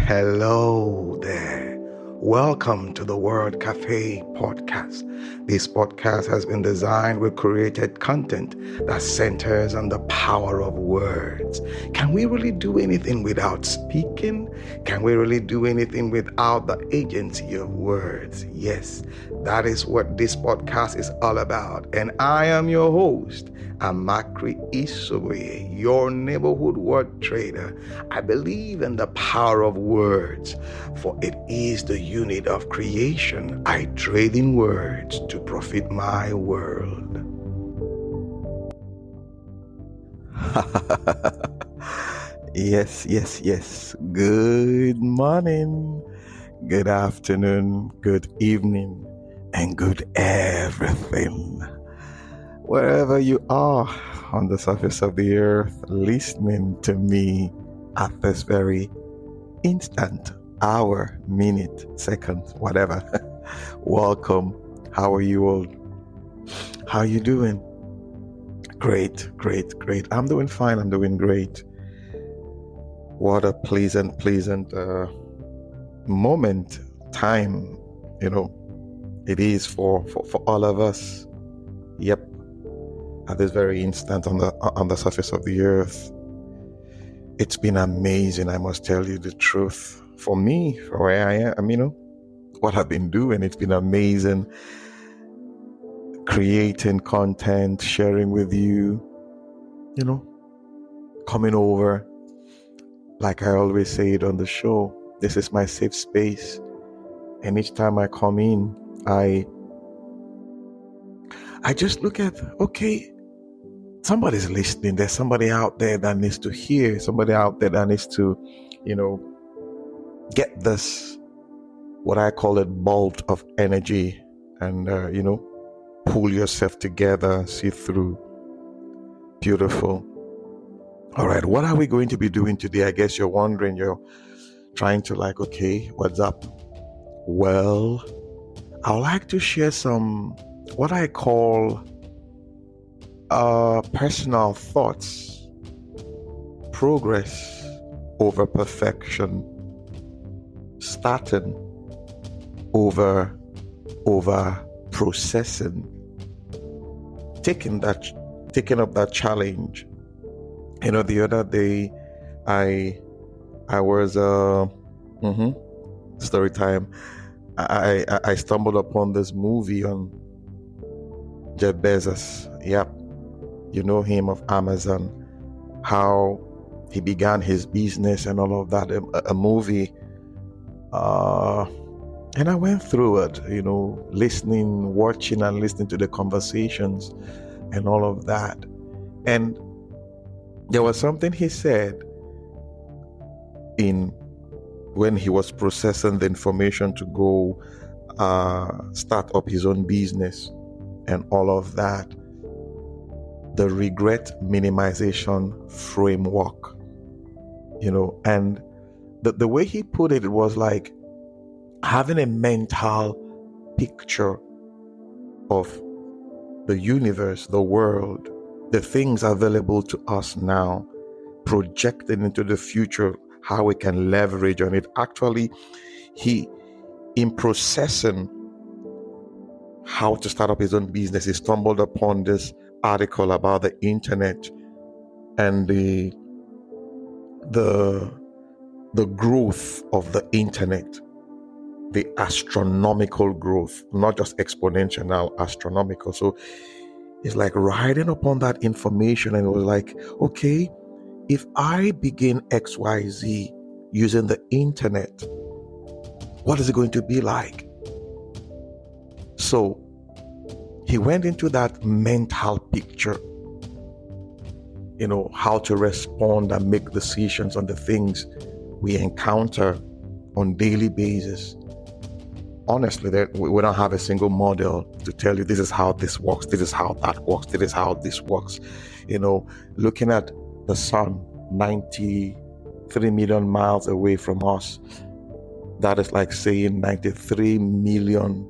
Hello there. Welcome to the Word Cafe podcast. This podcast has been designed with created content that centers on the power of words. Can we really do anything without speaking? Can we really do anything without the agency of words? Yes, that is what this podcast is all about. And I am your host, Amakri Isobe, your neighborhood word trader. I believe in the power of words, for it is the unit of creation. I trade in words to profit my world. Yes. Good morning, good afternoon, good evening, and good everything. Wherever you are on the surface of the earth, listening to me at this very instant, hour, minute, second, whatever. Welcome. How are you all? How are you doing? Great. I'm doing fine. I'm doing great. What a pleasant moment, time, it is for all of us. Yep. At this very instant on the surface of the earth. It's been amazing, I must tell you the truth. For me, for where I am, what I've been doing, it's been amazing. Creating content, sharing with you, coming over. Like I always say it on the show, this is my safe space. And each time I come in, I just look at, okay, somebody's listening. There's somebody out there that needs to hear, somebody out there that needs to, get this, what I call it, bolt of energy and, pull yourself together, see through. Beautiful. All right, what are we going to be doing today? I guess you're wondering, you're trying to okay, what's up? Well, I would like to share some, what I call personal thoughts, progress over perfection, starting over processing, taking up that challenge. The other day I was story time. I stumbled upon this movie on Jeff Bezos. Yep. You know him of Amazon, how he began his business and all of that, a movie. And I went through it, watching and listening to the conversations and all of that. And there was something he said when he was processing the information to go start up his own business and all of that. The regret minimization framework, and the way he put it, it was like having a mental picture of the universe, the world, the things available to us now, projecting into the future, how we can leverage on it. Actually, in processing how to start up his own business, he stumbled upon this article about the internet and the growth of the internet, the astronomical growth, not just exponential, now astronomical. So it's like riding upon that information, and it was like, okay, if I begin XYZ using the internet, what is it going to be like? So he went into that mental picture, how to respond and make decisions on the things we encounter on daily basis. Honestly, we don't have a single model to tell you this is how this works, this is how that works, this is how this works. Looking at the sun 93 million miles away from us, that is like saying 93 million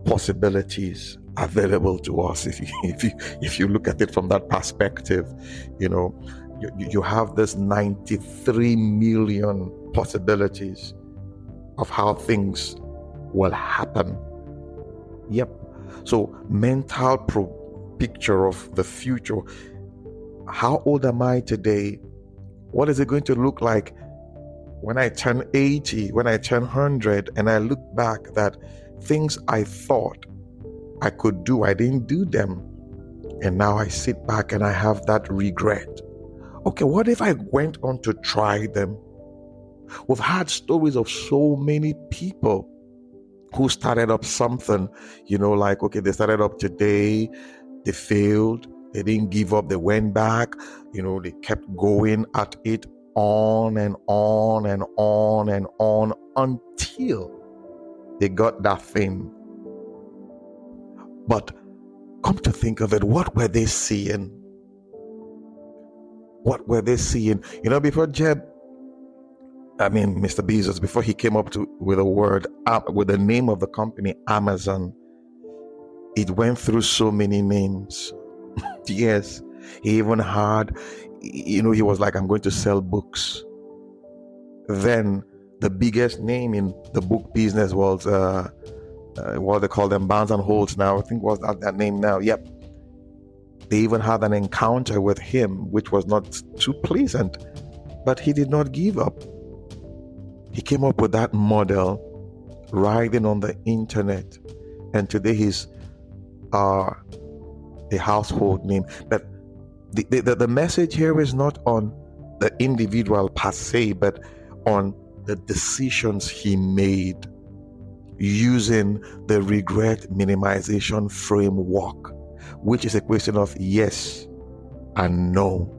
possibilities available to us. If you look at it from that perspective, you have this 93 million possibilities of how things will happen. Yep. So mental picture of the future. How old am I today? What is it going to look like when I turn 80, when I turn 100, and I look back that things I thought I could do, I didn't do them. And now I sit back and I have that regret. Okay, what if I went on to try them? We've had stories of so many people who started up something, like, okay, they started up today, they failed, they didn't give up, they went back, they kept going at it on and on and on and on until they got that thing. But come to think of it, what were they seeing? What were they seeing? Before Mr. Bezos, before he came up with the name of the company, Amazon, it went through so many names. Yes, he even had, he was like, I'm going to sell books. Then the biggest name in the book business was, what they call them, Barnes and Holtz now, I think was that name now. Yep. They even had an encounter with him, which was not too pleasant, but he did not give up. He came up with that model, riding on the internet, and today he's a household name. But the message here is not on the individual per se, but on the decisions he made using the regret minimization framework, which is a question of yes and no.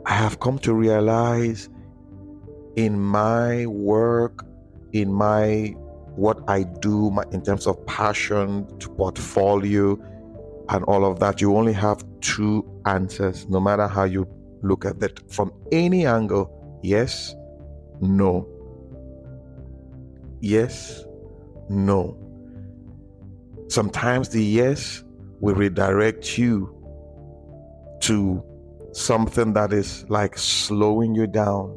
I have come to realize in my work, in what I do, in terms of passion to portfolio and all of that, you only have two answers, no matter how you look at it from any angle: yes, no. Yes, no. Sometimes the yes will redirect you to something that is like slowing you down.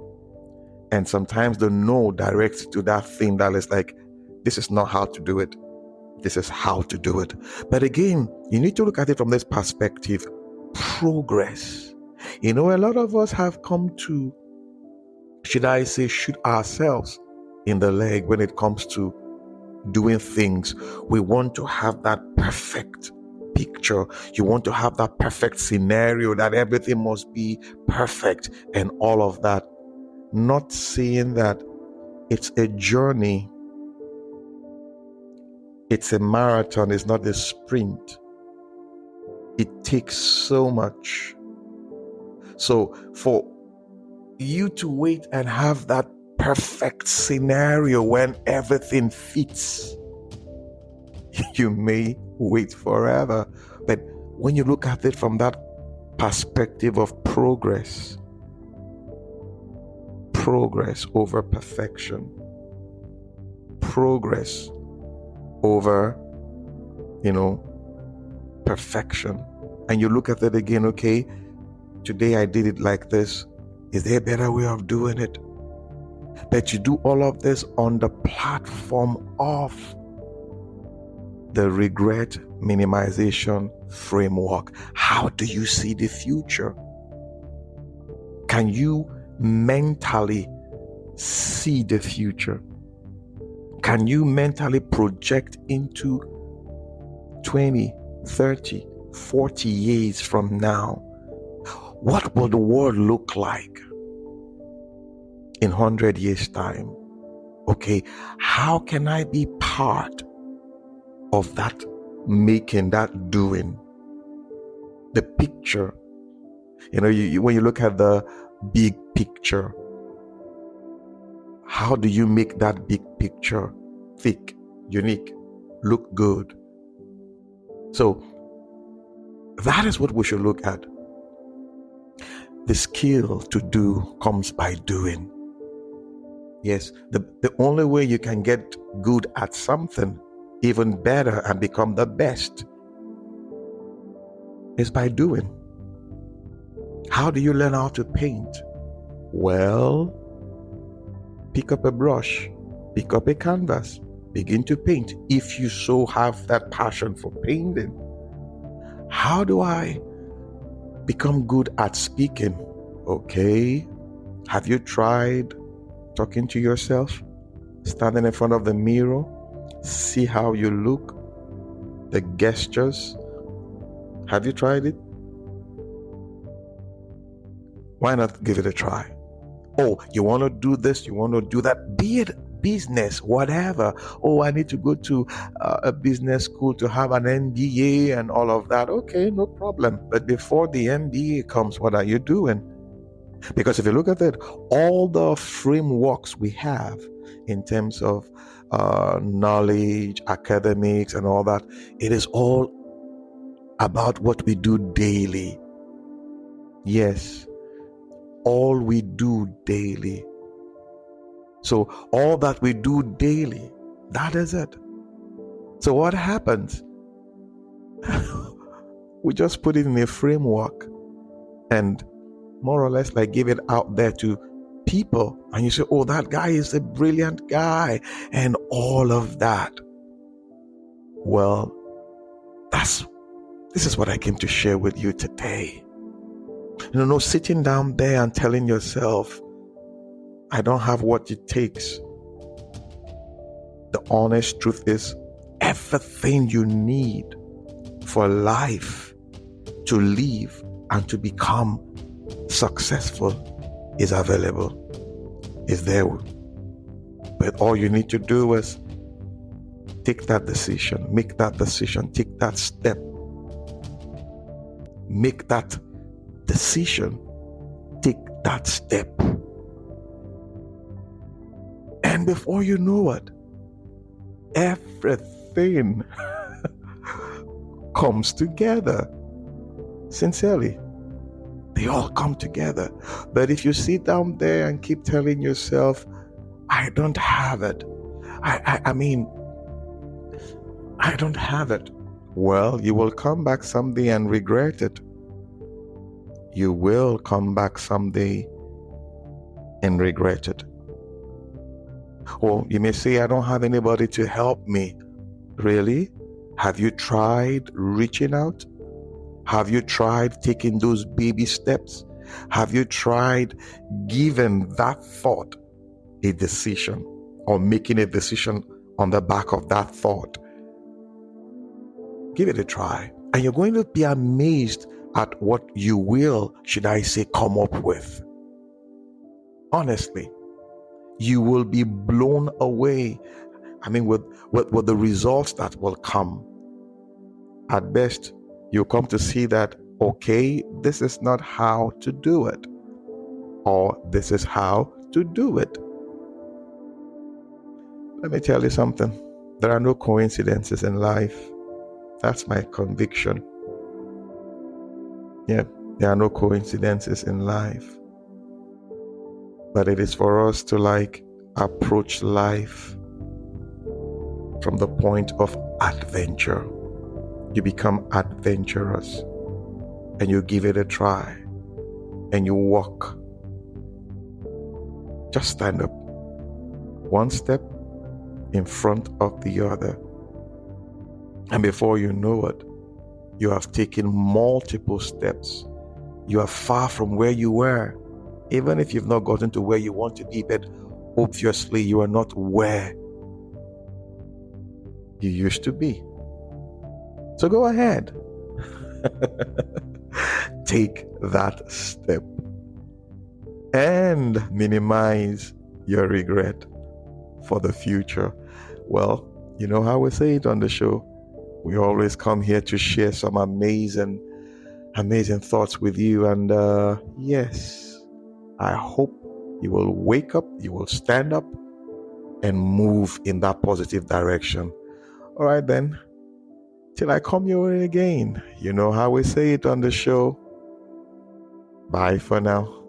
And sometimes the no directs you to that thing that is like, this is not how to do it. This is how to do it. But again, you need to look at it from this perspective: progress. A lot of us have come to, should I say, shoot ourselves in the leg when it comes to doing things. We want to have that perfect picture. You want to have that perfect scenario, that everything must be perfect and all of that. Not saying that it's a journey. It's a marathon. It's not a sprint. It takes so much. So for you to wait and have that perfect scenario when everything fits, you may wait forever. But when you look at it from that perspective of progress over perfection, progress over, perfection, and you look at it again, okay, today I did it like this. Is there a better way of doing it? But you do all of this on the platform of the regret minimization framework. How do you see the future? Can you mentally see the future? Can you mentally project into 20, 30, 40 years from now? What will the world look like in 100 years' time? Okay, how can I be part of that making, that doing? The picture. When you look at the big picture, how do you make that big picture thick, unique, look good? So that is what we should look at. The skill to do comes by doing. Yes, the only way you can get good at something, even better, and become the best is by doing. How do you learn how to paint? Well, pick up a brush, Pick up a canvas, begin to paint if you so have that passion for painting. How do I become good at speaking? Okay, have you tried talking to yourself? Standing in front of the mirror, see how you look, the gestures. Have you tried it? Why not give it a try? Oh, you want to do this, you want to do that, be it business, whatever. Oh, I need to go to a business school to have an MBA and all of that. Okay, no problem. But before the MBA comes, what are you doing? Because if you look at it, all the frameworks we have in terms of knowledge, academics, and all that, it is all about what we do daily. Yes, all we do daily. So all that we do daily, that is it. So what happens? We just put it in a framework and more or less like give it out there to people, and you say, oh, that guy is a brilliant guy and all of that. Well, this is what I came to share with you today. No, sitting down there and telling yourself, I don't have what it takes. The honest truth is, everything you need for life to live and to become successful is available, is there. But all you need to do is take that decision, make that decision, take that step, make that decision, take that step. And before you know it, everything comes together. Sincerely, they all come together. But if you sit down there and keep telling yourself, I don't have it, I mean, I don't have it, well, you will come back someday and regret it. You will come back someday and regret it. Or you may say, I don't have anybody to help me. Really? Have you tried reaching out? Have you tried taking those baby steps? Have you tried giving that thought a decision, or making a decision on the back of that thought? Give it a try, and you're going to be amazed at what you will, should I say, come up with. Honestly, you will be blown away. I mean, with the results that will come. At best, you'll come to see that, okay, this is not how to do it, or this is how to do it. Let me tell you something. There are no coincidences in life. That's my conviction. Yeah, there are no coincidences in life. But it is for us to approach life from the point of adventure. You become adventurous and you give it a try and you walk. Just stand up, one step in front of the other. And before you know it, you have taken multiple steps. You are far from where you were. Even if you've not gotten to where you want to be, but obviously you are not where you used to be. So go ahead. Take that step and minimize your regret for the future. Well, you know how we say it on the show. We always come here to share some amazing thoughts with you. And yes, I hope you will wake up, you will stand up and move in that positive direction. All right then, till I come your way again, you know how we say it on the show. Bye for now.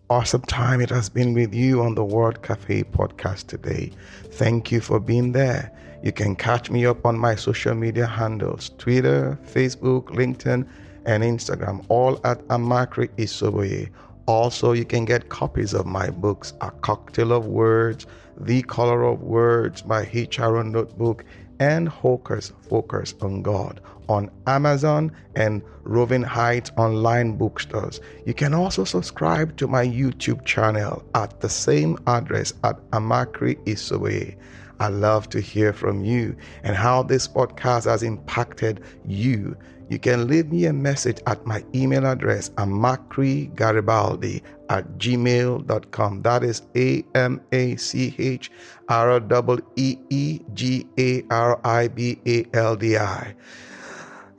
Awesome time it has been with you on the World Cafe podcast today. Thank you for being there. You can catch me up on my social media handles, Twitter, Facebook, LinkedIn, and Instagram, all at Amakri Isoboye. Also, you can get copies of my books, A Cocktail of Words, The Color of Words by H. Aaron Notebook, and Hocus Focus on God on Amazon and Roving Heights online bookstores. You can also subscribe to my YouTube channel at the same address at Amakri Isowe. I love to hear from you and how this podcast has impacted you. You can leave me a message at my email address, amacrigaribaldi@gmail.com. That is AMACHREEGARIBALDI.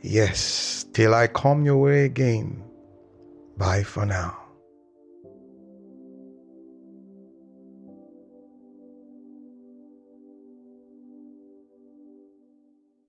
Yes, till I come your way again. Bye for now.